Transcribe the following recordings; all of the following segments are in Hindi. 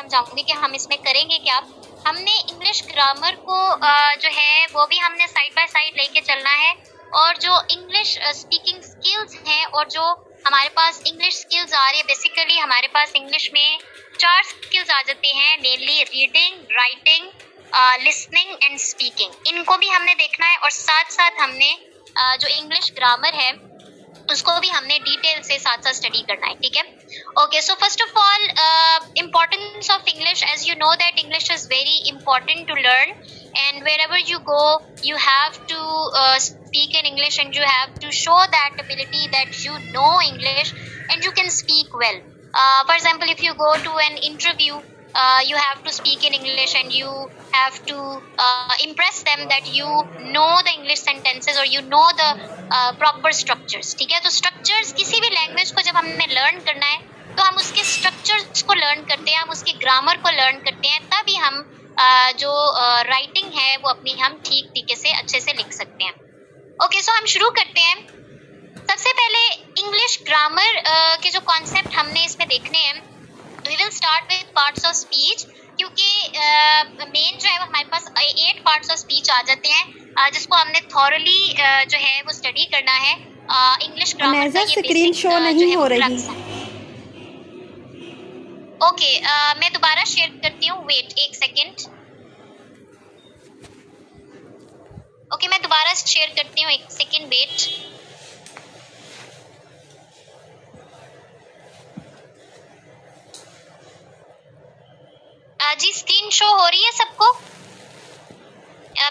समझाऊंगी कि हम इसमें करेंगे क्या। हमने इंग्लिश ग्रामर को जो है वो भी हमने साइड बाय साइड लेके चलना है, और जो इंग्लिश स्पीकिंग स्किल्स हैं और जो हमारे पास इंग्लिश स्किल्स आ रही है, बेसिकली हमारे पास इंग्लिश में 4 स्किल्स आ जाते हैं, mainly reading, writing, listening and speaking. इनको भी हमने देखना है, और साथ साथ हमने जो इंग्लिश ग्रामर है उसको भी हमने डिटेल से साथ साथ स्टडी करना है, ठीक है। Okay, so first of all importance of English, as you know that English is very important to learn, and wherever you go you have to speak in English, and you have to show that ability that you know English and you can speak well. For example, if you go to an interview, you have to speak in English and you have to impress them that you know the English sentences or you know the proper structures, ठीक है। तो structures, किसी भी language को जब हमने learn करना है तो हम उसके structures को learn करते हैं, हम उसके grammar को learn करते हैं, तभी हम जो राइटिंग है वो अपनी हम ठीक तरीके से अच्छे से लिख सकते हैं। ओके, सो हम शुरू करते हैं। सबसे पहले इंग्लिश ग्रामर के जो कॉन्सेप्ट हमने इसमें देखने हैं, we will start with parts of speech, क्योंकि मेन जो है वो हमारे पास 8 पार्ट्स ऑफ स्पीच आ जाते हैं, जिसको हमने थॉरली जो है वो स्टडी करना है। इंग्लिश ग्रामर का ये स्क्रीन शो नहीं हो रही। ओके, मैं दोबारा शेयर करती हूँ, वेट एक सेकेंड। ओके, मैं दोबारा शेयर करती हूँ, एक सेकेंड वेट। जी स्क्रीन शो हो रही है सबको?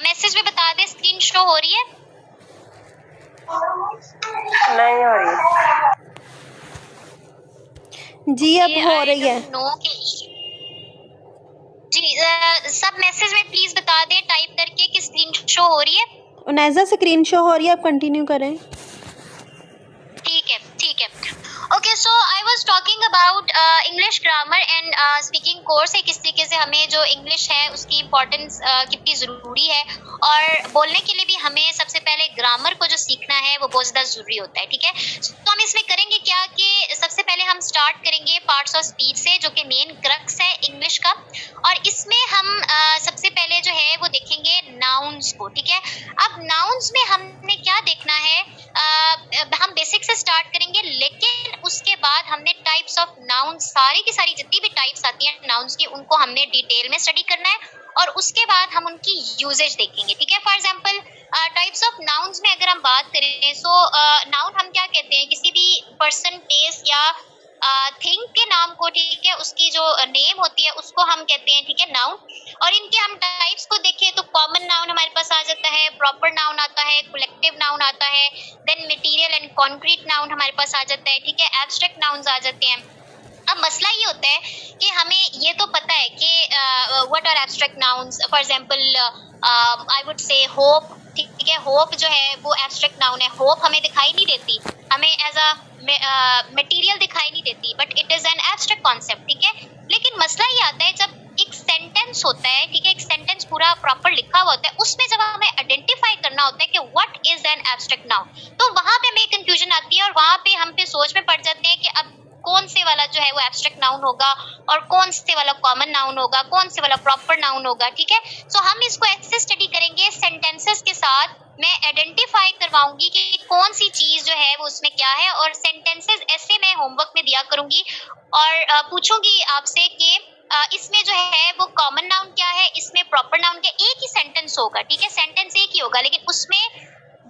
मैसेज में बता दे, स्क्रीन शो हो रही है? नहीं हो रही जी, अब हो रही है। जी सब मैसेज में प्लीज बता दें टाइप करके कि स्क्रीन शो हो रही है। उनैज़ा स्क्रीन शो हो रही है, आप कंटिन्यू करें। ठीक है, ठीक है। Okay, so I was talking about English grammar and speaking course है, किस तरीके से हमें जो इंग्लिश है उसकी इम्पोर्टेंस कितनी ज़रूरी है, और बोलने के लिए भी हमें सबसे पहले ग्रामर को जो सीखना है वो बहुत ज़्यादा ज़रूरी होता है, ठीक है। तो हम इसमें करेंगे क्या कि सबसे पहले हम स्टार्ट करेंगे पार्ट्स ऑफ स्पीच से, जो कि मेन क्रक्स है इंग्लिश का, और इसमें हम सबसे पहले जो है वो देखेंगे नाउन्स को, ठीक है। अब नाउन्स में हमने क्या देखना है, हम बेसिक से स्टार्ट करेंगे, लेकिन उसके बाद हमने टाइप्स ऑफ नाउन, सारी की सारी जितनी भी टाइप्स आती हैं नाउन्स की, उनको हमने डिटेल में स्टडी करना है, और उसके बाद हम उनकी यूजेज देखेंगे, ठीक है। For example types of nouns में अगर हम बात करें, सो नाउन हम क्या कहते हैं, किसी भी पर्सन, प्लेस या थिंग के नाम को, ठीक है, उसकी जो नेम होती है उसको हम कहते हैं, ठीक है, नाउन। और इनके हम टाइप्स को देखें तो कॉमन नाउन हमारे पास आ जाता है, प्रॉपर नाउन आता है, कलेक्टिव नाउन आता है, then material and concrete noun हमारे पास आ जाता है, ठीक है, एब्स्ट्रैक्ट नाउन्स आ जाते हैं। अब मसला ये होता है कि हमें ये तो पता है कि what are abstract nouns. For example I would say hope, ठीक है, होप जो है वो एब्स्ट्रैक्ट नाउन है। होप हमें दिखाई नहीं देती, हमें एज अ मटेरियल दिखाई नहीं देती, but it is an abstract concept, ठीक है। लेकिन मसला ये आता है जब एक सेंटेंस होता है, ठीक है, एक सेंटेंस पूरा प्रॉपर लिखा हुआ होता है, उसमें जब हमें आइडेंटिफाई करना होता है कि what is an abstract noun, तो वहां पे हमें कंफ्यूजन आती है, और वहां पे हम पे सोच में पड़ जाते हैं कि अब कौन से वाला जो है वो एब्स्ट्रैक्ट नाउन होगा और कौन से वाला कॉमन नाउन होगा, कौन से वाला प्रॉपर नाउन होगा, ठीक है। सो हम इसको ऐसे स्टडी करेंगे सेंटेंसेस के साथ, मैं आइडेंटिफाई करवाऊंगी कि कौन सी चीज जो है वो उसमें क्या है, और सेंटेंसेस ऐसे मैं होमवर्क में दिया करूंगी, और पूछूंगी आपसे कि इसमें जो है वो कॉमन नाउन क्या है, इसमें प्रॉपर नाउन क्या, एक ही सेंटेंस होगा, ठीक है, सेंटेंस एक ही होगा, लेकिन उसमें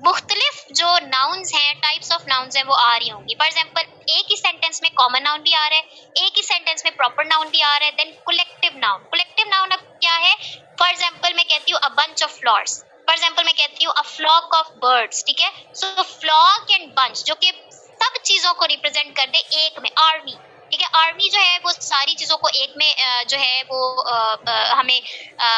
मुख्तलिफ जो नाउन्स हैं, टाइप्स ऑफ नाउन्स हैं, वो आ रही होंगी। फॉर एग्जांपल एक ही सेंटेंस में कॉमन नाउन भी आ रहा है, एक ही सेंटेंस में प्रॉपर नाउन भी आ रहा है, then collective noun. Collective noun अब क्या है, फॉर एग्जांपल मैं कहती हूँ a bunch of flowers, for example मैं कहती हूँ अ फ्लॉक ऑफ बर्ड्स, ठीक है। सो फ्लॉक एंड बंच जो कि सब चीजों को रिप्रेजेंट कर दे एक में, आर्मी, ठीक है, आर्मी जो है वो सारी चीजों को एक में जो है वो हमें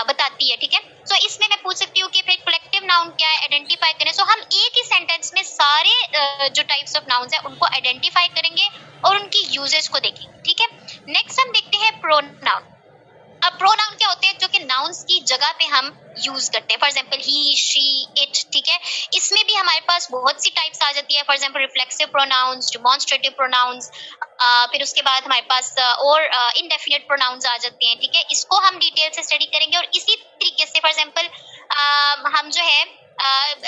बताती है, ठीक है। सो इसमें मैं पूछ सकती हूँ कि फिर कलेक्टिव नाउन क्या है, आइडेंटिफाई करें। सो हम एक ही सेंटेंस में सारे जो टाइप्स ऑफ नाउन्स हैं उनको आइडेंटिफाई करेंगे और उनकी यूजेस को देखेंगे, ठीक है। नेक्स्ट हम देखते हैं प्रोनाउन। अब प्रोनाउन क्या होते हैं, हैं जो कि नाउन्स की जगह पे हम यूज करते हैं, for example he, she, it, ठीक है। इसमें भी हमारे पास बहुत सी टाइप्स आ जाती है, for example reflexive pronouns, demonstrative pronounce, फिर उसके बाद हमारे पास और इनडेफिनेट प्रोनाउंस आ जाते हैं, ठीक है। इसको हम डिटेल से स्टडी करेंगे और इसी तरीके से फॉर एग्जाम्पल हम जो है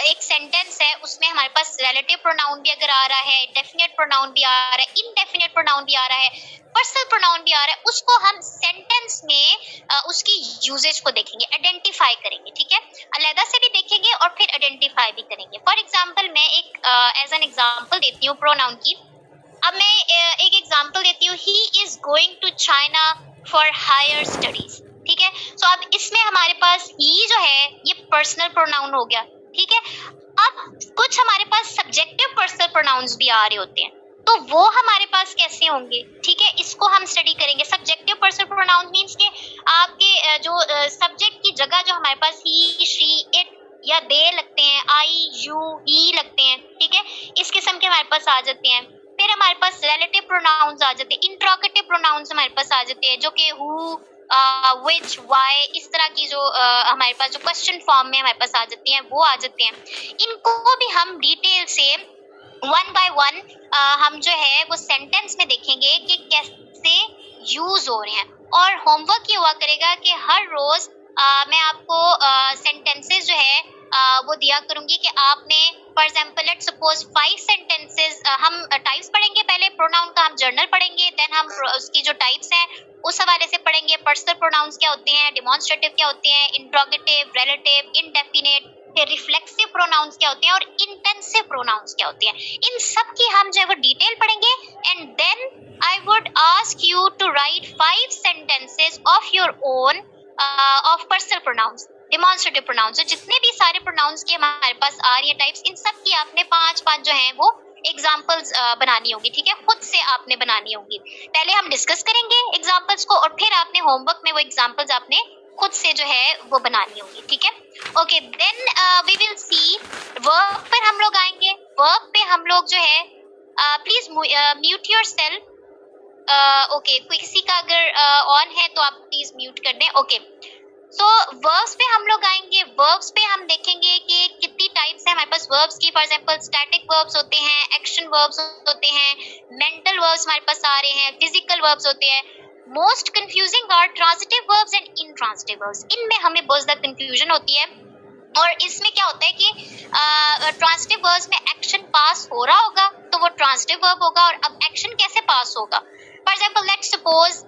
एक सेंटेंस है उसमें हमारे पास रिलेटिव प्रोनाउन भी अगर आ रहा है, डेफिनेट प्रोनाउन भी आ रहा है, इनडेफिनेट प्रोनाउन भी आ रहा है, पर्सनल प्रोनाउन भी आ रहा है, उसको हम सेंटेंस में उसकी यूजेज को देखेंगे, आइडेंटिफाई करेंगे, ठीक है। अलग से भी देखेंगे और फिर आइडेंटिफाई भी करेंगे। फॉर एग्जाम्पल मैं एक एज एन एग्जाम्पल देती हूँ प्रोनाउन की। अब मैं एक एग्जाम्पल देती हूँ, he is going to China for higher studies, ठीक है। सो अब इसमें हमारे पास ही जो है ये पर्सनल प्रोनाउन हो गया, ठीक है। अब कुछ हमारे पास सब्जेक्टिव पर्सनल प्रोनाउंस भी आ रहे होते हैं, तो वो हमारे पास कैसे होंगे, ठीक है। इसको हम स्टडी करेंगे। सब्जेक्टिव पर्सनल प्रोनाउंस मींस के आपके जो सब्जेक्ट की जगह जो हमारे पास ही, शी, इट या दे लगते हैं, आई, यू, ही लगते हैं, ठीक है। इस किस्म के हमारे पास आ जाते हैं। फिर हमारे पास रिलेटिव प्रोनाउंस आ जाते हैं, इंट्रोगेटिव प्रोनाउंस हमारे पास आ जाते हैं जो कि हु, which, why, इस तरह की जो हमारे पास जो क्वेश्चन फॉर्म में हमारे पास आ जाती हैं वो आ जाते हैं। इनको भी हम डिटेल से वन बाय वन हम जो है वो सेंटेंस में देखेंगे कि कैसे यूज हो रहे हैं। और होमवर्क ये हुआ करेगा कि हर रोज मैं आपको सेंटेंसेस जो है वो दिया करूंगी कि आपने for example let's suppose 5 sentences हम टाइप्स पढ़ेंगे। पहले प्रोनाउन का हम जर्नल पढ़ेंगे, देन हम उसकी जो टाइप्स हैं उस हवाले से पढ़ेंगे। पर्सनल प्रोनाउंस क्या होते हैं, डिमॉन्स्ट्रेटिव क्या होते हैं, इंट्रोगेटिव, रिलेटिव, इनडेफिनेट, फिर रिफ्लेक्सिव प्रोनाउंस क्या होते हैं और इंटेंसिव प्रोनाउंस क्या होते हैं। इन सब की हम जो है वो डिटेल पढ़ेंगे and then I would ask you to write 5 sentences of your own of personal pronouns, demonstrative pronouns. तो जितने भी सारे प्रोनाउंस के हमारे पास आ रही है टाइप्स, इन सब की आपने 5 जो है वो एग्जाम्पल्स बनानी होगी, ठीक है। खुद से आपने बनानी होगी। पहले हम डिस्कस करेंगे एग्जाम्पल्स को और फिर आपने होमवर्क में वो एग्जाम्पल्स आपने खुद से जो है वो बनानी होगी, ठीक है। Okay, then we will see verb पर हम लोग आएंगे। वर्ब पे हम लोग जो है प्लीज म्यूट योरसेल्फ। ओके, किसी का अगर ऑन है तो आप प्लीज म्यूट कर दें। ओके, सो वर्ब्स पे हम लोग आएंगे। वर्ब्स पे हम देखेंगे कि कितनी टाइप्स है हमारे पास वर्ब्स की। फॉर एग्जांपल स्टैटिक वर्ब्स होते हैं, एक्शन वर्ब्स होते हैं, मेंटल वर्ब्स हमारे पास आ रहे हैं, फिजिकल वर्ब्स होते हैं। Most confusing are transitive verbs and intransitive verbs. इनमें हमें बहुत ज्यादा कंफ्यूजन होती है और इसमें क्या होता है कि ट्रांजिटिव वर्ब्स में एक्शन पास हो रहा होगा तो वो ट्रांजिटिव वर्ब होगा। और अब एक्शन कैसे पास होगा, for example let's suppose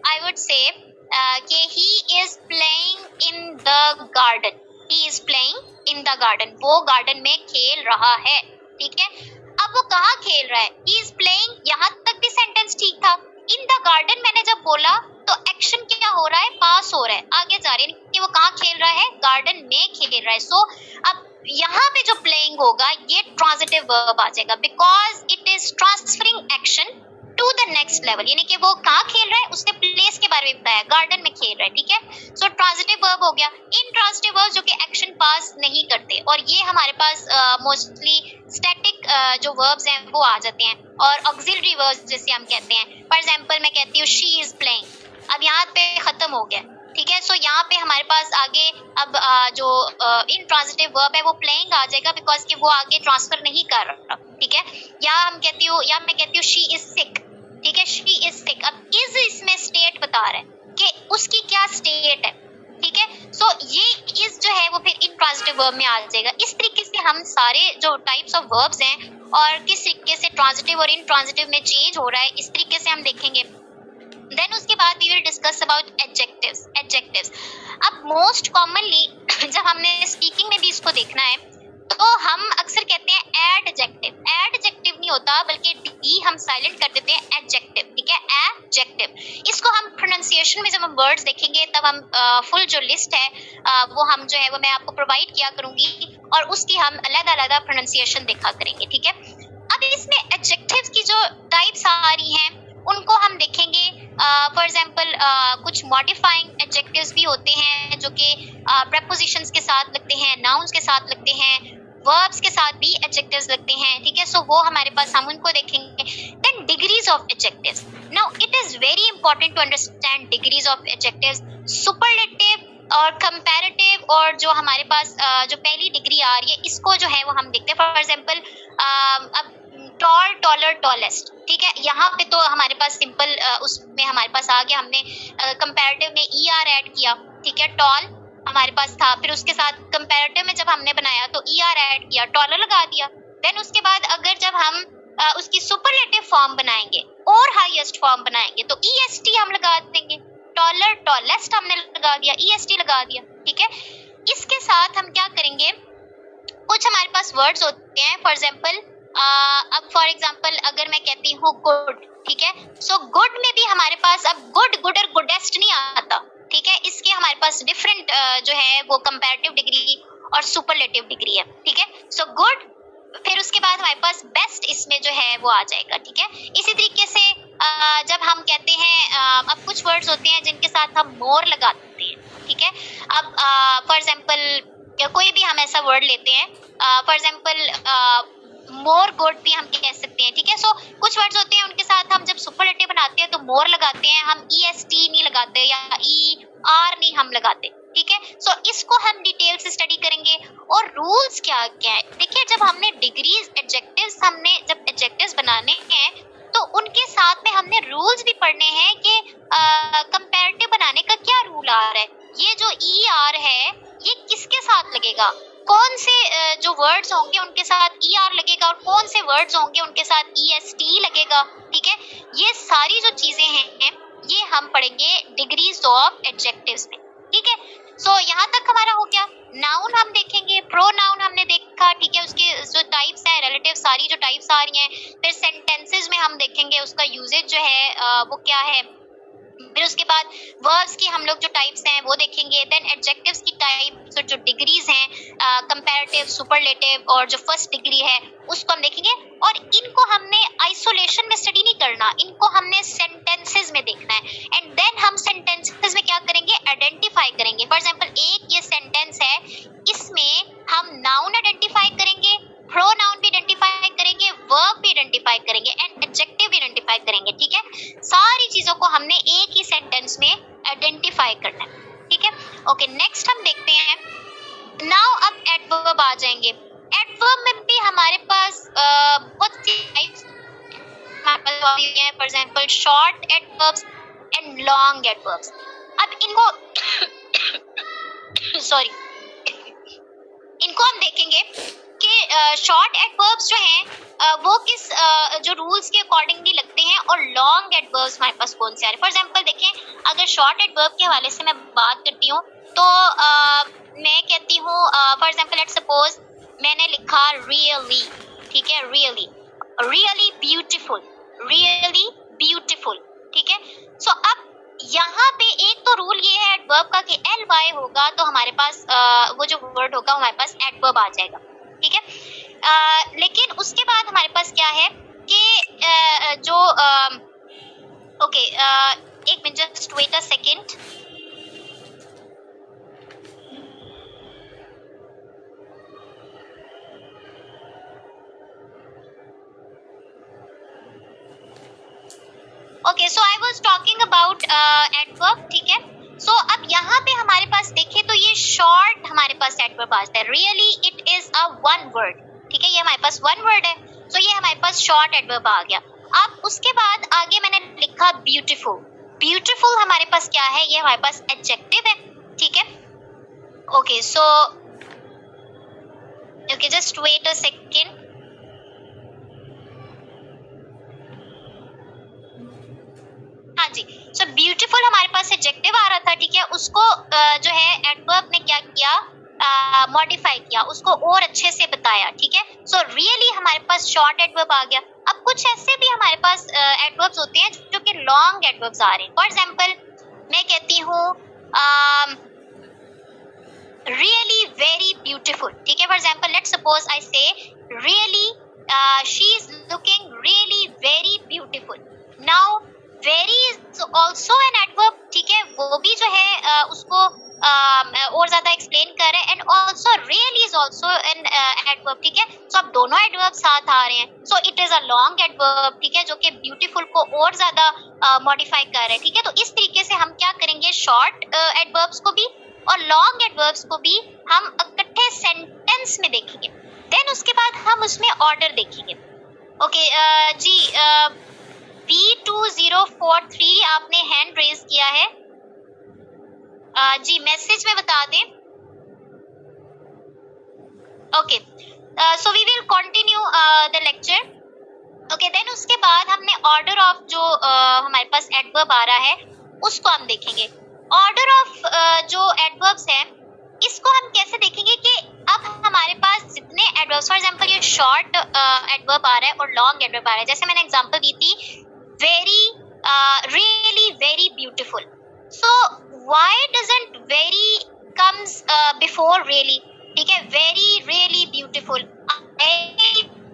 I would say कि he is playing in the garden, he is playing in the garden, वो गार्डन में खेल रहा है, ठीक है। अब वो कहाँ खेल रहा है, ही इज प्लेइंग, यहाँ तक भी सेंटेंस ठीक था। इन द गार्डन मैंने जब बोला तो एक्शन क्या हो रहा है, पास हो रहा है, आगे जा रहे हैं कि वो कहाँ खेल रहा है, गार्डन में खेल रहा है। सो अब यहाँ पे जो प्लेइंग होगा ये ट्रांजिटिव वर्ब आ जाएगा because it is transferring action to the next level, यानी कि वो कहाँ खेल रहा है, उसने प्लेस के बारे में बताया, गार्डन में खेल रहा है, ठीक है। सो ट्रांजिटिव वर्ब हो गया। इनट्रांजिटिव वर्ब जो कि एक्शन पास नहीं करते और ये हमारे पास मोस्टली स्टैटिक जो वर्ब्स हैं वो आ जाते हैं और ऑक्सिलरी वर्ब्स जैसे हम कहते हैं। फॉर एग्जांपल मैं कहती हूँ शी इज प्लेइंग, अब यहाँ पे खत्म हो गया, ठीक है। सो यहाँ पे हमारे पास आगे अब जो इनट्रांजिटिव वर्ब है वो प्लेइंग आ जाएगा बिकॉज कि वो आगे ट्रांसफर नहीं कर रहा, ठीक है। या मैं कहती हूँ शी इज सिक, ठीक है, शी इज सिक। अब इज इसमें स्टेट बता रहा है कि उसकी क्या स्टेट है, ठीक है। सो ये इज जो है वो फिर इनट्रांजिटिव वर्ब में आ जाएगा। इस तरीके से हम सारे जो टाइप्स ऑफ वर्ब्स हैं और किस तरीके से ट्रांजिटिव और इनट्रांजिटिव में चेंज हो रहा है इस तरीके से हम देखेंगे। देन उसके बाद we will discuss about adjectives. अब मोस्ट कॉमनली जब हमने स्पीकिंग में भी इसको देखना है तो हम अक्सर कहते हैं एडजेक्टिव। एडजेक्टिव नहीं होता बल्कि डी हम साइलेंट कर देते हैं, एडजेक्टिव, ठीक है, एडजेक्टिव। इसको हम प्रोनाउंसिएशन में जब हम वर्ड्स देखेंगे तब हम फुल जो लिस्ट है वो हम जो है वो मैं आपको प्रोवाइड किया करूंगी और उसकी हम अलग-अलग प्रोनाउंसिएशन देखा करेंगे, ठीक है। अब इसमें एडजेक्टिव्स की जो टाइप्स आ रही हैं उनको हम देखेंगे। फॉर एग्जांपल कुछ मॉडिफाइंग एडजेक्टिव्स भी होते हैं जो कि प्रीपोजिशंस के साथ लगते हैं, नाउन्स के साथ लगते हैं, वर्ब्स के साथ भी एडजेक्टिव्स लगते हैं, ठीक है। सो वो हमारे पास हम उनको देखेंगे। Then degrees of adjectives. Now it is very important to understand degrees of adjectives. Superlative और कंपैरेटिव और जो हमारे पास जो पहली डिग्री आ रही है इसको जो है वो हम देखते हैं. फॉर एग्जांपल अब टॉल, टॉलर, टॉलेस्ट, ठीक है. यहाँ पे तो हमारे पास सिंपल उसमें हमारे पास आ गया, हमने कंपैरेटिव में ER ऐड किया, ठीक है. टॉल हमारे पास था, फिर उसके साथ कंपैरेटिव में जब हमने बनाया तो ER ऐड किया, टॉलर लगा दिया. देन उसके बाद अगर जब हम उसकी सुपरलेटिव फॉर्म बनाएंगे और हाईएस्ट फॉर्म बनाएंगे तो EST हम लगा देंगे. टॉलर, टॉलेस्ट हमने लगा दिया, EST लगा दिया, ठीक है. इसके साथ हम क्या करेंगे, कुछ हमारे पास वर्ड्स होते हैं. फॉर एग्जांपल अब फॉर एग्जांपल अगर मैं कहती हूँ गुड, ठीक है. सो गुड में भी हमारे पास अब गुड, गुड और गुडेस्ट नहीं आता, ठीक है. इसके हमारे पास डिफरेंट जो है वो कंपैरेटिव डिग्री और सुपरलेटिव डिग्री है, ठीक है. सो गुड, फिर उसके बाद हमारे पास बेस्ट इसमें जो है वो आ जाएगा, ठीक है. इसी तरीके से जब हम कहते हैं अब कुछ वर्ड्स होते हैं जिनके साथ हम मोर लगाते हैं, ठीक है. अब फॉर एग्जांपल कोई भी हम ऐसा वर्ड लेते हैं, फॉर एग्जांपल मोर गुड भी हम कह सकते हैं, ठीक है. सो कुछ वर्ड्स होते हैं उनके साथ हम जब सुपरलेटिव बनाते हैं तो मोर लगाते हैं, हम EST नहीं लगाते या ER नहीं हम लगाते, ठीक है. सो इसको हम डिटेल से स्टडी करेंगे. और रूल्स क्या क्या है, देखिए जब हमने डिग्रीज एडजेक्टिव्स, हमने जब एडजेक्टिव्स बनाने हैं तो उनके साथ में हमने रूल्स भी पढ़ने हैं कि कंपैरेटिव बनाने का क्या रूल आ रहा है. ये जो ER है ये किसके साथ लगेगा, कौन से जो वर्ड्स होंगे उनके साथ ER लगेगा और कौन से वर्ड्स होंगे उनके साथ EST लगेगा, ठीक है. ये सारी जो चीजें हैं ये हम पढ़ेंगे डिग्रीज ऑफ एडजेक्टिव्स में, ठीक है. सो यहाँ तक हमारा हो गया. नाउन हम देखेंगे, प्रोनाउन हमने देखा, ठीक है. उसके जो टाइप्स हैं, रिलेटिव सारी जो टाइप्स आ रही हैं. फिर सेंटेंसेस में हम देखेंगे उसका यूजेज जो है वो क्या है. फिर उसके बाद वर्ब्स की हम लोग जो टाइप्स हैं वो देखेंगे. देन एडजेक्टिव्स की टाइप्स और जो डिग्रीज हैं, कंपैरेटिव, सुपरलेटिव और जो फर्स्ट डिग्री है उसको हम देखेंगे. और इनको हमने आइसोलेशन में स्टडी नहीं करना, इनको हमने सेंटेंसेस में देखना है. एंड देन हम सेंटेंसेस में क्या करेंगे, आइडेंटिफाई करेंगे. फॉर एग्जांपल एक ये सेंटेंस है, इसमें हम नाउन आइडेंटिफाई करेंगे, प्रोनाउन भी आइडेंटिफाई करेंगे, वर्ब भी आइडेंटिफाई करेंगे एंड एडजेक्टिव भी आइडेंटिफाई करेंगे, ठीक है. सारी चीजों को हमने एक ही सेंटेंस में आइडेंटिफाई करना है, ठीक है. ओके, नेक्स्ट हम देखते हैं. नाउ अब एडवर्ब आ जाएंगे. एडवर्ब में भी हमारे पास बहुत सी टाइप्स हैं. For example short adverbs and long adverbs. अब इनको सॉरी इनको हम देखेंगे कि शॉर्ट एडवर्ब्स जो हैं वो किस जो रूल्स के अकॉर्डिंगली लगते हैं और लॉन्ग एडवर्ब्स हमारे पास कौन से आ रहे हैं. फॉर एग्जांपल देखें, अगर शॉर्ट एडवर्ब के हवाले से मैं बात करती हूँ तो मैं कहती हूँ फॉर एग्जांपल लेट्स सपोज मैंने लिखा रियली, ठीक है. Really, really beautiful, really beautiful, ठीक है. सो अब यहाँ पे एक तो रूल ये है एडवर्ब का कि ly होगा तो हमारे पास वो जो वर्ड होगा हमारे पास एडवर्ब आ जाएगा, ठीक है. लेकिन उसके बाद हमारे पास क्या है कि जो ओके एक minute, just wait a second. Okay, so I was talking about adverb, ठीक है. सो अब यहाँ पे हमारे पास देखें तो ये शॉर्ट हमारे पास एडवर्ब आता है. Really it is a one word, ठीक है. ये हमारे पास वन वर्ड है, सो ये हमारे पास शॉर्ट एडवर्ब आ गया. अब उसके बाद आगे मैंने लिखा ब्यूटीफुल. ब्यूटीफुल हमारे पास क्या है, ये हमारे पास एडजेक्टिव है, ठीक है. Okay, so okay just wait a second. हाँ जी, सो ब्यूटीफुल हमारे पास एडजेक्टिव आ रहा था, ठीक है. उसको जो है एडवर्ब ने क्या किया, मॉडिफाई किया, उसको और अच्छे से बताया, ठीक है. सो रियली हमारे पास शॉर्ट एडवर्ब आ गया. अब कुछ ऐसे भी हमारे पास एडवर्ब्स होते हैं जो कि लॉन्ग एडवर्ब्स आ रहे हैं. फॉर एग्जांपल मैं कहती हूँ रियली वेरी ब्यूटीफुल, ठीक है. For example let's suppose I say really she is looking really very beautiful. Now very is also an adverb, ठीक है. वो भी जो है उसको और ज्यादा एक्सप्लेन कर रहे हैं। And also really is also an adverb, ठीक है। सो अब दोनों एडवर्ब साथ आ रहे हैं, so it is a long adverb, ठीक है, जो कि ब्यूटीफुल को और ज्यादा मॉडिफाई कर रहे हैं, ठीक है। तो इस तरीके से हम क्या करेंगे, शॉर्ट एडवर्ब्स को भी और लॉन्ग एडवर्ब्स को भी हम इकट्ठे सेंटेंस में देखेंगे। देन उसके बाद हम उसमें ऑर्डर देखेंगे। ओके जी, B2043 आपने हैंड रेज किया है। जी मैसेज में बता दें। Okay, so we will continue the lecture. Okay, then उसके बाद हमने ऑर्डर ऑफ जो हमारे पास एडवर्ब आ रहा है उसको हम देखेंगे। ऑर्डर ऑफ जो एडवर्ब्स है इसको हम कैसे देखेंगे कि अब हमारे पास जितने एडवर्ब्स, फॉर एग्जांपल ये शॉर्ट एडवर्ब आ रहा है और लॉन्ग एडवर्ब आ रहा है। जैसे मैंने एग्जांपल दी थी, very, really, very beautiful. So why doesn't very comes before really, ठीक है। वेरी, रियली ब्यूटीफुल,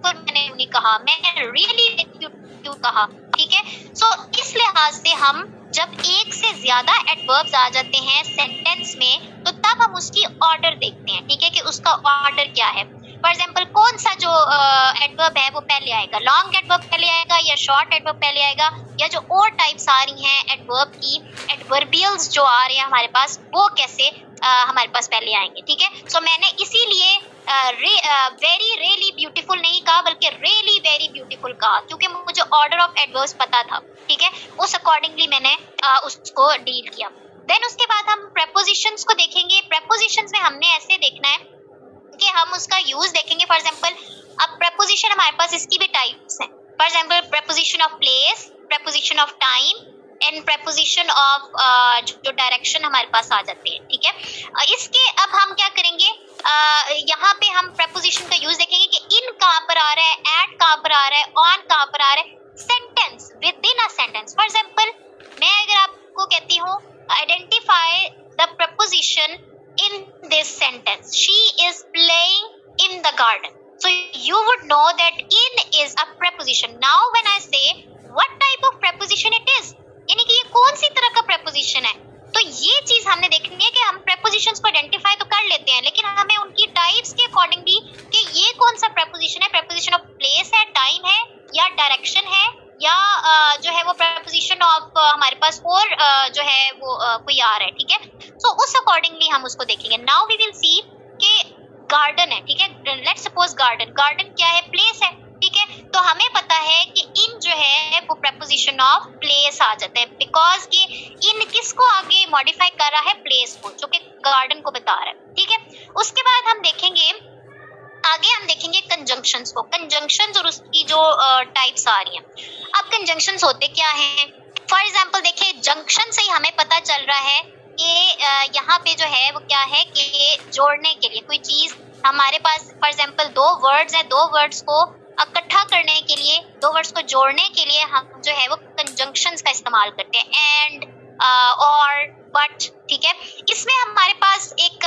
मैंने नहीं कहा, मैंने रियली क्यों कहा, ठीक है। सो इस लिहाज से हम जब एक से ज्यादा एडवर्ब्स आ जाते हैं सेंटेंस में तो तब हम उसकी ऑर्डर देखते हैं, ठीक है, कि उसका ऑर्डर क्या है। फॉर एग्जांपल कौन सा जो एडवर्ब है वो पहले आएगा, लॉन्ग एडवर्ब पहले आएगा या शॉर्ट एडवर्ब पहले आएगा, या जो और टाइप्स आ रही हैं एडवर्ब की, एडवर्बियल्स जो आ रहे हैं हमारे पास, वो कैसे हमारे पास पहले आएंगे, ठीक है। सो मैंने इसीलिए वेरी, रियली ब्यूटीफुल नहीं कहा बल्कि रियली वेरी ब्यूटीफुल कहा, क्योंकि मुझे ऑर्डर ऑफ एडवर्ब्स पता था, ठीक है। उस अकॉर्डिंगली मैंने उसको डील किया। देन उसके बाद हम प्रेपोजिशंस को देखेंगे। प्रेपोजिशंस में हमने ऐसे देखना है कि हम उसका यूज देखेंगे। फॉर एग्जांपल अब प्रेपोजिशन हमारे पास इसकी भी टाइप्स हैं। For example preposition of place, preposition of time and preposition of जो डायरेक्शन हमारे पास आ जाते हैं, ठीक है। इसके अब हम क्या करेंगे, यहाँ पे हम प्रेपोजिशन का यूज देखेंगे कि इन कहाँ पर आ रहा है, एट कहाँ पर आ रहा है, ऑन कहाँ पर आ रहा है, sentence, with in a sentence. For example मैं अगर आपको कहती हूँ identify the preposition in this sentence, she is playing in the garden, so you would know that in is a preposition. Now when I say what type of preposition it is, यानी कि ये कौन सी तरह का preposition है, तो ये चीज हमने देखनी है कि हम prepositions को identify तो कर लेते हैं लेकिन हमें उनकी types के accordingly कि ये कौन सा preposition है, preposition of place है, time है या direction है या जो है वो preposition of हमारे पास और जो है वो कोई आ रहा है, ठीक है। सो उस अकॉर्डिंगली हम उसको देखेंगे। नाउ वी विल सी कि गार्डन है, ठीक है। लेट्स सपोज गार्डन, गार्डन क्या है, प्लेस है, ठीक है। तो हमें पता है कि इन जो है वो preposition of place आ जाता है, बिकॉज कि इन किसको आगे मॉडिफाई कर रहा है, प्लेस को, जो कि गार्डन को बता रहा है, ठीक है। उसके बाद हम देखेंगे, आगे हम देखेंगे कंजंक्शंस को, कंजंक्शंस और उसकी जो टाइप्स आ रही हैं। अब कंजंक्शंस होते क्या हैं, फॉर एग्जांपल देखिए जंक्शन से ही हमें पता चल रहा है कि यहाँ पे जो है वो क्या है कि जोड़ने के लिए कोई चीज हमारे पास, फॉर एग्जांपल दो वर्ड्स हैं, दो वर्ड्स को इकट्ठा करने के लिए, दो वर्ड्स को जोड़ने के लिए हम जो है वो कंजंक्शंस का इस्तेमाल करते हैं, एंड, और, बट, ठीक है। इसमें हमारे पास एक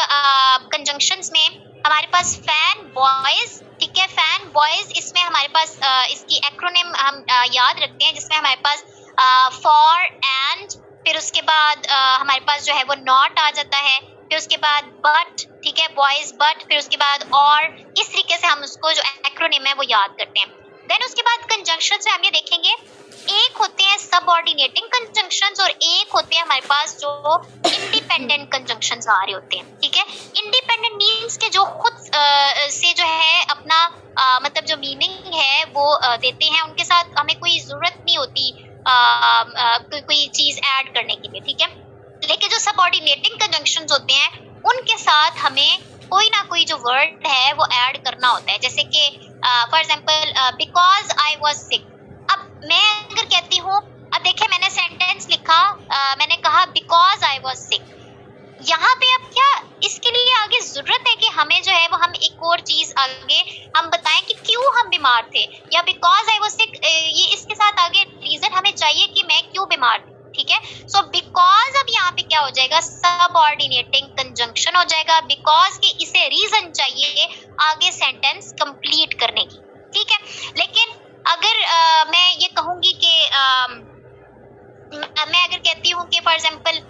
कंजंक्शंस में हमारे पास फैन बॉयज, ठीक है, फैन बॉयज, इसमें हमारे पास इसकी एक्रोनिम हम याद रखते हैं, जिसमें हमारे पास फॉर, एंड, फिर उसके बाद हमारे पास जो है वो नॉट आ जाता है, फिर उसके बाद बट, ठीक है, बॉयज बट, फिर उसके बाद और, इस तरीके से हम उसको जो एक्रोनिम है वो याद करते हैं। देन उसके बाद कंजंक्शंस में हम ये देखेंगे, एक होते हैं सबऑर्डिनेटिंग कंजंक्शंस और एक होते हैं हमारे पास जो इंडिपेंडेंट कंजंक्शंस आ रहे होते हैं, ठीक है। इंडिपेंडेंट मीन्स के जो खुद से जो है अपना मतलब जो मीनिंग है वो देते हैं, उनके साथ हमें कोई जरूरत नहीं होती कोई चीज ऐड करने के लिए, ठीक है। लेकिन जो सबऑर्डिनेटिंग कंजंक्शंस होते हैं उनके साथ हमें कोई ना कोई जो वर्ड है वो ऐड करना होता है, जैसे कि for example because I was sick. अब मैं अगर कहती हूँ, अब देखिए मैंने सेंटेंस लिखा, मैंने कहा बिकॉज आई वाज सिक, यहाँ पे अब क्या इसके लिए आगे जरूरत है कि हमें जो है वो हम एक और चीज आगे हम बताएं कि क्यों हम बीमार थे, या बिकॉज आई वाज सिक, ये इसके साथ आगे रीजन हमें चाहिए कि मैं क्यों बीमार थी, ठीक है। सो बिकॉज अब यहाँ पे क्या हो जाएगा, सबऑर्डिनेटिंग कंजंक्शन हो जाएगा, बिकॉज के इसे रीजन चाहिए आगे सेंटेंस कंप्लीट करने की, ठीक है। लेकिन अगर मैं ये कहूंगी कि मैं अगर कहती हूँ कि for example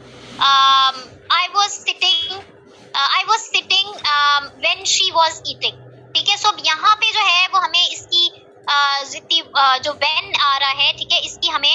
I was sitting when she was eating, ठीक है। सो यहाँ पे जो है वो हमें इसकी जो व्हेन आ रहा है, ठीक है, इसकी हमें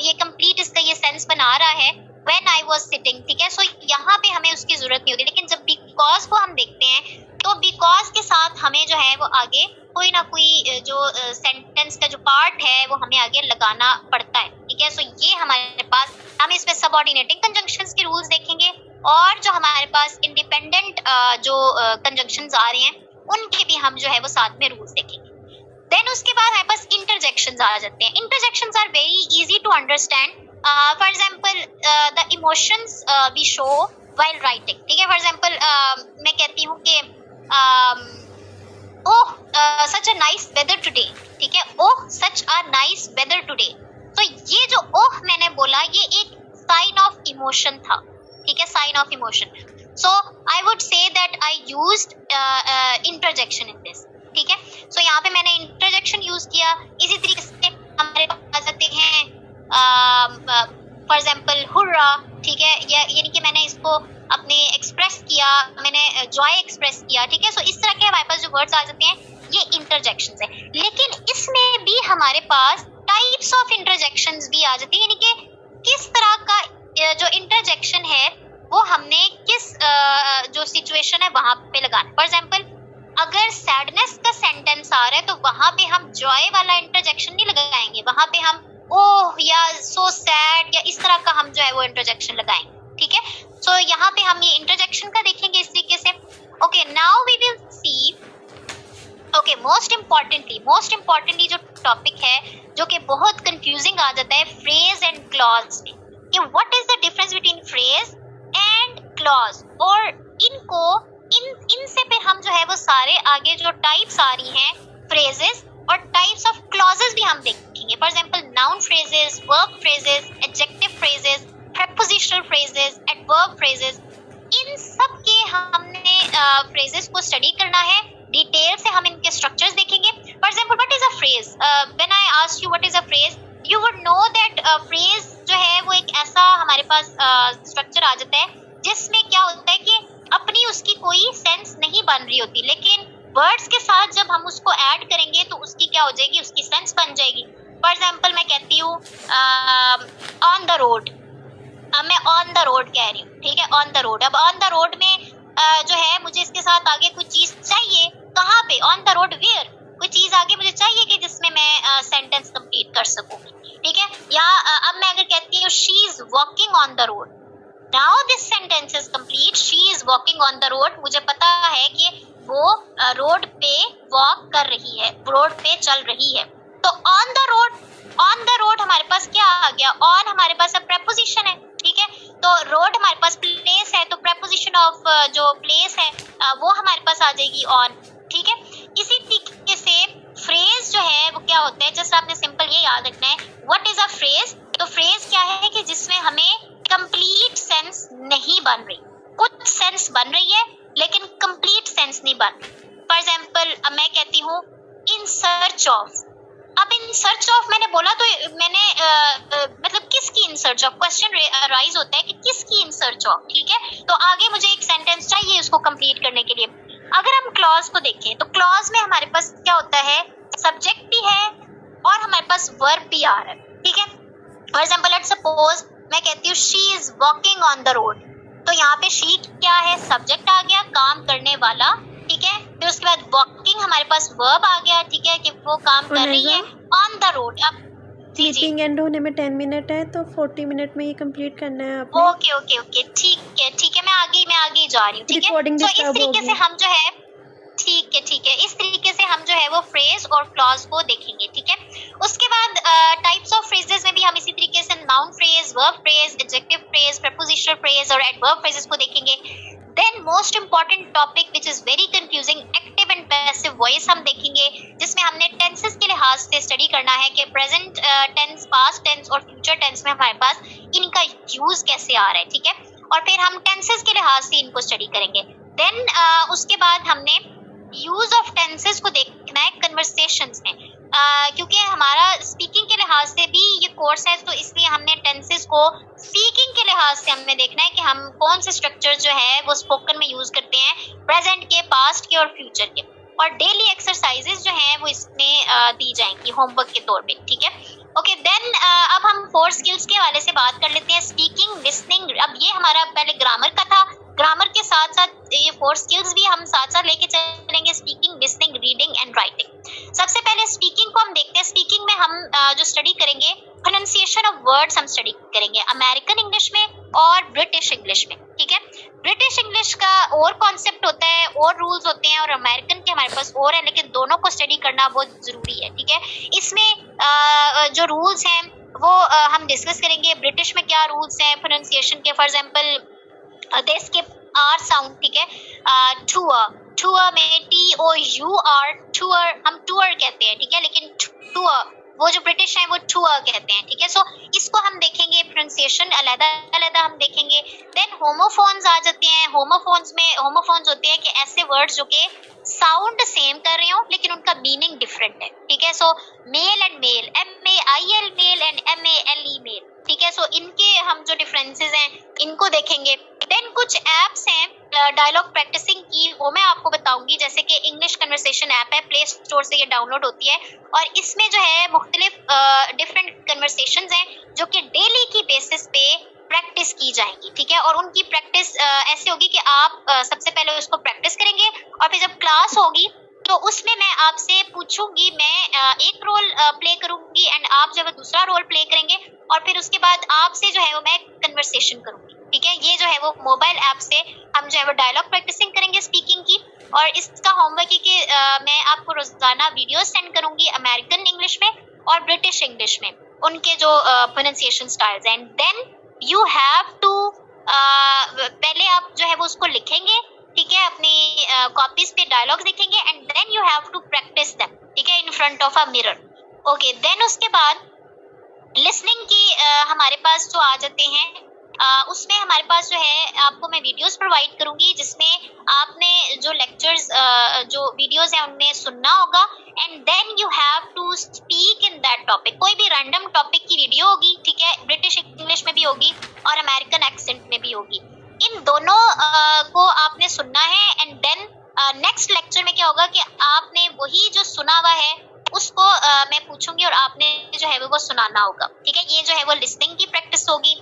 ये कंप्लीट इसका ये सेंस बना रहा है व्हेन आई वॉज सिटिंग, ठीक है। सो यहाँ पे हमें उसकी जरूरत नहीं होती, लेकिन जब बिकॉज को हम देखते हैं तो बिकॉज के साथ हमें जो है वो आगे कोई ना कोई जो सेंटेंस का जो पार्ट है वो हमें आगे लगाना पड़ता है, ठीक है। सो ये हमारे पास, हम इसमें सबऑर्डिनेटिंग कंजंक्शंस के रूल्स देखेंगे और जो हमारे पास इंडिपेंडेंट जो कंजंक्शंस आ रहे हैं उनके भी हम जो है वो साथ में रूल्स देखेंगे। देन उसके बाद हमारे पास इंटरजेक्शंस आ जाते हैं। Interjections are very easy to understand. For example the emotions we show while writing, ठीक है। फॉर एग्जांपल मैं कहती हूँ कि oh such a nice weather today, ठीक है, oh such a nice weather today. तो ये जो ओह मैंने बोला ये एक साइन ऑफ इमोशन था, ठीक है, sign of emotion. So I would say that I used interjection in this, ठीक है। सो यहाँ पे मैंने इंटरजेक्शन यूज किया। इसी तरीके से हमारे पास आ जाते हैं फॉर एग्जांपल हुर्रा, ठीक है, यानी कि मैंने इसको अपने एक्सप्रेस किया, मैंने जॉय एक्सप्रेस किया, ठीक है। सो इस तरह के हमारे पास जो वर्ड्स आ जाते हैं ये इंटरजेक्शंस है। लेकिन इसमें भी हमारे पास टाइप्स ऑफ इंटरजेक्शंस भी आ जाती है, यानी कि किस तरह का जो इंटरजेक्शन है वो हमने किस जो सिचुएशन है वहां पे लगाना। फॉर एग्जांपल अगर सैडनेस का सेंटेंस आ रहा है तो वहां पे हम जॉय वाला इंटरजेक्शन नहीं लगाएंगे, वहां पे हम ओह या सो सैड या इस तरह का हम जो है वो इंटरजेक्शन लगाएंगे, ठीक है। सो यहाँ पे हम ये इंटरजेक्शन का देखेंगे इस तरीके से। Okay, now we will see, okay, most importantly जो टॉपिक है जो कि बहुत कंफ्यूजिंग आ जाता है फ्रेज एंड क्लॉज में, कि what is the difference between phrase and clause, और इनको इनसे पे हम जो है वो सारे आगे जो टाइप्स आ रही हैं फ्रेजेस और टाइप्स ऑफ क्लॉजेस भी हम देखेंगे। For example noun phrases, verb phrases, adjective phrases, prepositional phrases, adverb phrases, इन सब के हमने फ्रेजेस को स्टडी करना है। डिटेल से हम इनके स्ट्रक्चर्स देखेंगे। For example what is a phrase, when I ask you what is a phrase, you would know that phrase जो है वो एक ऐसा हमारे पास स्ट्रक्चर आ जाता है जिसमें क्या होता है कि अपनी उसकी कोई सेंस नहीं बन रही होती, लेकिन वर्ड्स के साथ जब हम उसको ऐड करेंगे तो उसकी क्या हो जाएगी, उसकी सेंस बन जाएगी। फॉर एग्जांपल मैं कहती हूँ ऑन द रोड, अब मैं ऑन द रोड कह रही हूँ, ठीक है, ऑन द रोड। अब ऑन द रोड में जो है मुझे इसके साथ आगे कुछ चीज चाहिए, कहाँ पे, ऑन द रोड वेयर, कोई चीज आगे मुझे चाहिए कि जिसमें मैं सेंटेंस कंप्लीट कर सकूँ, ठीक है। या अब मैं अगर कहती हूँ she is walking on the road, now this sentence is complete, she is walking on the road, मुझे पता है कि वो रोड पे वॉक कर रही है, रोड पे चल रही है। तो ऑन द रोड हमारे पास क्या आ गया, ऑन हमारे पास अब प्रेपोजिशन है, ठीक है। तो रोड हमारे पास प्लेस है, तो प्रेपोजिशन ऑफ जो प्लेस है वो हमारे पास आ जाएगी ऑन, ठीक है। इसी तरीके से फ्रेज जो है वो क्या होता है, जस्ट आपने सिंपल ये याद रखना है, व्हाट इज अ फ्रेज। तो फ्रेज क्या है कि जिसमें हमें कंप्लीट सेंस नहीं बन रही, कुछ सेंस बन रही है लेकिन कंप्लीट सेंस नहीं बन रही। फॉर एग्जांपल अब मैं कहती हूँ इन सर्च ऑफ, अब इन सर्च ऑफ मैंने बोला तो मैंने मतलब किसकी in search of, question rise होता है कि किसकी इन सर्च ऑफ, ठीक है। तो आगे मुझे एक सेंटेंस चाहिए उसको कंप्लीट करने के लिए। अगर हम क्लॉज को देखें तो क्लॉज में हमारे पास क्या होता है, सब्जेक्ट भी है और हमारे पास वर्ब भी आ रहा है, ठीक है। फॉर एग्जांपल लेट्स सपोज मैं कहती हूँ she is walking on the road, तो यहाँ पे शी क्या है, सब्जेक्ट आ गया, काम करने वाला, ठीक है। फिर उसके बाद वॉकिंग हमारे पास वर्ब आ गया, ठीक है, कि वो काम कर रही है ऑन द रोड। अब मीटिंग एंड होने में 10 मिनट है तो 40 मिनट में ये कंप्लीट करना है आपने। ओके ठीक है, मैं आगे जा रही हूँ, ठीक है। तो इस तरीके से हम जो है ठीक है, इस तरीके से हम जो है वो फ्रेज और क्लॉज को देखेंगे, ठीक है। उसके बाद टाइप्स ऑफ फ्रेजेस में भी हम इसी तरीके से noun phrase, verb phrase, adjective phrase, prepositional phrase और एडवर्ब फ्रेजेस को देखेंगे। Then most important topic which is very confusing, active and passive voice हम देखेंगे, जिसमें हमने टेंसेस के लिहाज से स्टडी करना है कि प्रेजेंट टेंस, पास्ट टेंस और फ्यूचर टेंस में हमारे पास इनका यूज कैसे आ रहा है, ठीक है। और फिर हम टेंसेस के लिहाज से इनको स्टडी करेंगे। देन उसके बाद हमने यूज ऑफ टेंसेस को देखना है कन्वर्सेशंस में। क्योंकि हमारा स्पीकिंग के लिहाज से भी ये कोर्स है, तो इसलिए हमने टेंसेस को स्पीकिंग के लिहाज से हमने देखना है कि हम कौन से स्ट्रक्चर जो है वो स्पोकन में यूज करते हैं, प्रेजेंट के, पास्ट के और फ्यूचर के। और डेली एक्सरसाइजेस जो हैं वो इसमें दी जाएंगी होमवर्क के तौर पे, ठीक है। ओके, देन अब हम 4 स्किल्स के हवाले से बात कर लेते हैं। स्पीकिंग, लिसनिंग, अब ये हमारा पहले ग्रामर का था, ग्रामर के साथ साथ ये 4 स्किल्स भी हम साथ साथ लेके चलेंगे, speaking, listening, reading and writing. सबसे पहले स्पीकिंग को हम देखते हैं। स्पीकिंग में हम जो स्टडी करेंगे, प्रोनाउंसिएशन ऑफ वर्ड्स हम स्टडी करेंगे अमेरिकन इंग्लिश में और ब्रिटिश इंग्लिश में, ठीक है। ब्रिटिश इंग्लिश का और कॉन्सेप्ट होता है, और रूल्स होते हैं, और अमेरिकन के हमारे पास और है, लेकिन दोनों को स्टडी करना बहुत जरूरी है, ठीक है। इसमें जो रूल्स हैं वो हम डिस्कस करेंगे। ब्रिटिश में क्या रूल्स हैं प्रोनाउंसिएशन के, for example they skip R sound, ठीक है। टूअर, टूअर में TOUR, टूअर हम टूअर कहते हैं, ठीक है, लेकिन टूअर वो जो ब्रिटिश है वो टूअर कहते हैं, ठीक है। सो इसको हम देखेंगे, प्रोनाउंसिएशन अलग-अलग हम देखेंगे। देन होमोफोन्स आ जाते हैं। होमोफोन्स में होमोफोन्स होते हैं कि ऐसे वर्ड्स जो कि साउंड सेम कर रहे हो लेकिन उनका मीनिंग डिफरेंट है, ठीक है। So mail and male, MAIL mail and MALE male, ठीक है। सो इनके हम जो डिफरेंसेस हैं इनको देखेंगे। देन कुछ एप्स हैं डायलॉग प्रैक्टिसिंग की, वो मैं आपको बताऊंगी, जैसे कि इंग्लिश कन्वर्सेशन ऐप है, प्ले स्टोर से ये डाउनलोड होती है, और इसमें जो है मुख्तलिफ डिफरेंट कन्वर्सेशंस हैं जो कि डेली की बेसिस पे प्रैक्टिस की जाएंगी, ठीक है। और उनकी प्रैक्टिस ऐसे होगी कि आप सबसे पहले उसको प्रैक्टिस करेंगे, और फिर जब क्लास होगी तो उसमें मैं आपसे पूछूंगी, मैं एक रोल प्ले करूंगी एंड आप जो है दूसरा रोल प्ले करेंगे, और फिर उसके बाद आपसे जो है वो मैं कन्वर्सेशन करूंगी, ठीक है। ये जो है वो मोबाइल ऐप से हम जो है वो डायलॉग प्रैक्टिसिंग करेंगे स्पीकिंग की। और इसका होमवर्क है कि मैं आपको रोजाना वीडियो सेंड करूंगी अमेरिकन इंग्लिश में और ब्रिटिश इंग्लिश में, उनके जो प्रोनाउंसिएशन स्टाइल्स हैं। देन यू हैव टू, पहले आप जो है वो उसको लिखेंगे, ठीक है, अपनी कॉपीज पे डायलॉग्स लिखेंगे, and then you have to practise them, ठीक है, in front of a mirror. Okay, then उसके बाद लिसनिंग की हमारे पास जो आ जाते हैं, उसमें हमारे पास जो है आपको मैं वीडियोस प्रोवाइड करूंगी जिसमें आपने जो लेक्चर्स जो वीडियोस हैं उनमें सुनना होगा, and then you have to speak in that topic. कोई भी रैंडम टॉपिक की वीडियो होगी, ठीक है, ब्रिटिश इंग्लिश में भी होगी और अमेरिकन एक्सेंट में भी होगी। इन दोनों को आपने सुनना है, एंड देन नेक्स्ट लेक्चर में क्या होगा कि आपने वही जो सुना हुआ है उसको मैं पूछूंगी और आपने जो है वो सुनाना होगा, ठीक है। ये जो है वो लिसनिंग की प्रैक्टिस होगी।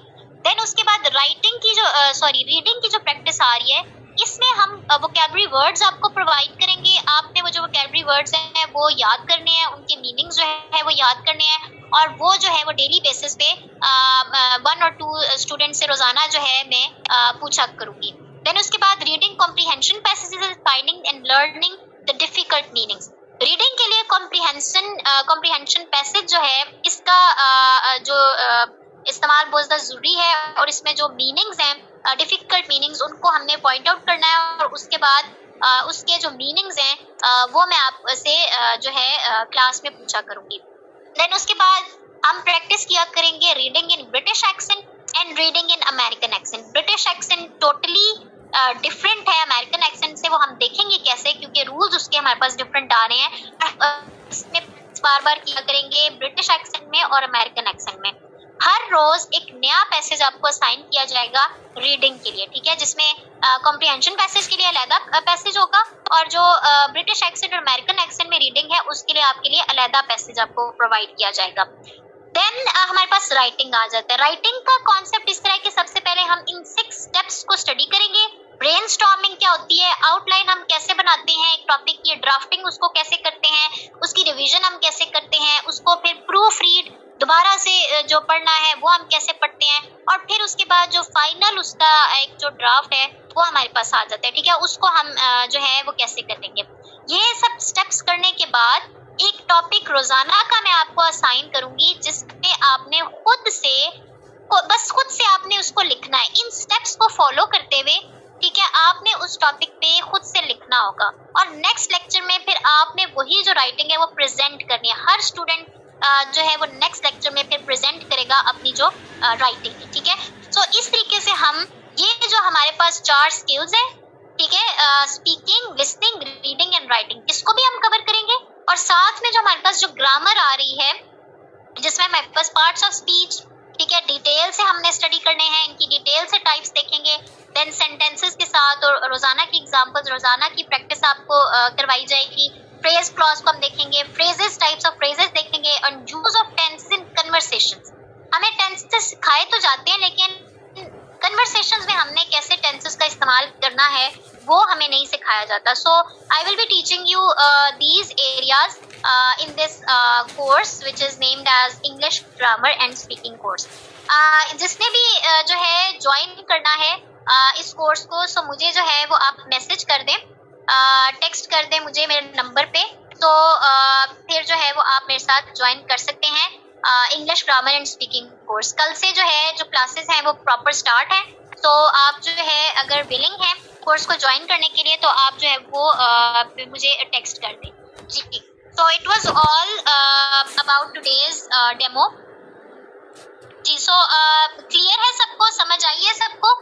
देन उसके बाद राइटिंग की जो रीडिंग की जो प्रैक्टिस आ रही है, इसमें हम वोकैबुलरी वर्ड्स आपको प्रोवाइड करेंगे। आपने वो जो वोकैबुलरी वर्ड्स हैं वो याद करने हैं, उनके मीनिंग्स जो है वो याद करने हैं, और वो जो है वो डेली बेसिस पे 1 और 2 स्टूडेंट से रोजाना जो है मैं पूछा करूंगी। देन उसके बाद reading comprehension passages, finding and learning the difficult meanings. Reading के लिए कॉम्प्रिहेंशन पैसेज जो है इसका जो इस्तेमाल बहुत ज़्यादा जरूरी है, और इसमें जो मीनिंग्स हैं डिफिकल्ट मीनिंग्स उनको हमने पॉइंट आउट करना है, और उसके बाद उसके जो मीनिंग्स हैं वो मैं आपसे जो है क्लास में पूछा करूंगी। देन उसके बाद हम प्रैक्टिस किया करेंगे reading in British accent and reading in American accent. British accent totally different है अमेरिकन एक्सेंट से, वो हम देखेंगे कैसे, क्योंकि रूल्स उसके हमारे पास डिफरेंट आ रहे हैं। इसमें बार बार किया करेंगे ब्रिटिश एक्सेंट में और अमेरिकन एक्सेंट में। हर रोज एक नया पैसेज आपको असाइन किया जाएगा रीडिंग के लिए, ठीक है, जिसमें कॉम्प्रिहेंशन पैसेज के लिए अलग पैसेज होगा, और जो ब्रिटिश एक्सेंट और अमेरिकन एक्सेंट में रीडिंग है उसके लिए आपके लिए अलग पैसेज आपको प्रोवाइड किया जाएगा। देन हमारे पास राइटिंग आ जाता है। राइटिंग का कॉन्सेप्ट इस तरह है कि सबसे पहले हम इन 6 स्टेप्स को स्टडी करेंगे। ब्रेनस्टॉर्मिंग क्या होती है, आउटलाइन हम कैसे बनाते हैं एक टॉपिक की, ड्राफ्टिंग उसको कैसे करते हैं, उसकी रिवीजन हम कैसे करते हैं, उसको फिर प्रूफ रीड दोबारा से जो पढ़ना है वो हम कैसे पढ़ते हैं, और फिर उसके बाद जो फाइनल उसका एक जो ड्राफ्ट है वो हमारे पास आ जाता है, ठीक है, उसको हम जो है वो कैसे करेंगे। ये सब स्टेप्स करने के बाद एक टॉपिक रोजाना का मैं आपको असाइन करूंगी जिसमें आपने खुद से आपने उसको लिखना है। इन स्टेप्स को फॉलो करते हुए, ठीक है, आपने उस टॉपिक पे खुद से लिखना होगा, और नेक्स्ट लेक्चर में फिर आपने वही जो राइटिंग है वो प्रेजेंट करनी है। हर स्टूडेंट जो है वो नेक्स्ट लेक्चर में फिर प्रेजेंट करेगा अपनी जो राइटिंग है, ठीक है। सो इस तरीके से हम ये जो हमारे पास 4 स्किल्स हैं, ठीक है, speaking, listening, reading and writing, इसको भी हम कवर करेंगे। और साथ में जो हमारे पास जो ग्रामर आ रही है, जिसमें हमारे पास पार्ट्स ऑफ स्पीच, ठीक है, डिटेल से हमने स्टडी करने हैं, इनकी डिटेल से टाइप्स देखेंगे, देन सेंटेंसेस के साथ और रोजाना की एग्जांपल्स, रोजाना की प्रैक्टिस आपको करवाई जाएगी। फ्रेज क्लॉज को हम देखेंगे, फ्रेजेस, टाइप्स ऑफ फ्रेजेस देखेंगे, और use of tenses in conversations. हमें टेंसेस सिखाए तो जाते हैं, लेकिन कन्वर्सेशंस में हमने कैसे टेंसेस का इस्तेमाल करना है वो हमें नहीं सिखाया जाता। So I will be teaching you these areas in this course which is named as English Grammar and Speaking course. जिसने भी जो है ज्वाइन करना है इस कोर्स को, सो मुझे जो है वो आप मैसेज कर दें, टेक्स्ट कर दें मुझे मेरे नंबर पे, तो फिर जो है वो आप मेरे साथ ज्वाइन कर सकते हैं English grammar and speaking course. कल से जो है जो क्लासेस हैं वो प्रॉपर स्टार्ट हैं, तो आप जो है अगर विलिंग हैं कोर्स को ज्वाइन करने के लिए, तो आप जो है वो मुझे टेक्स्ट कर दें जी। So it was all about today's demo ji. So clear है सबको, समझ आई है सबको?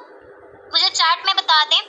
मुझे चैट में बता दें।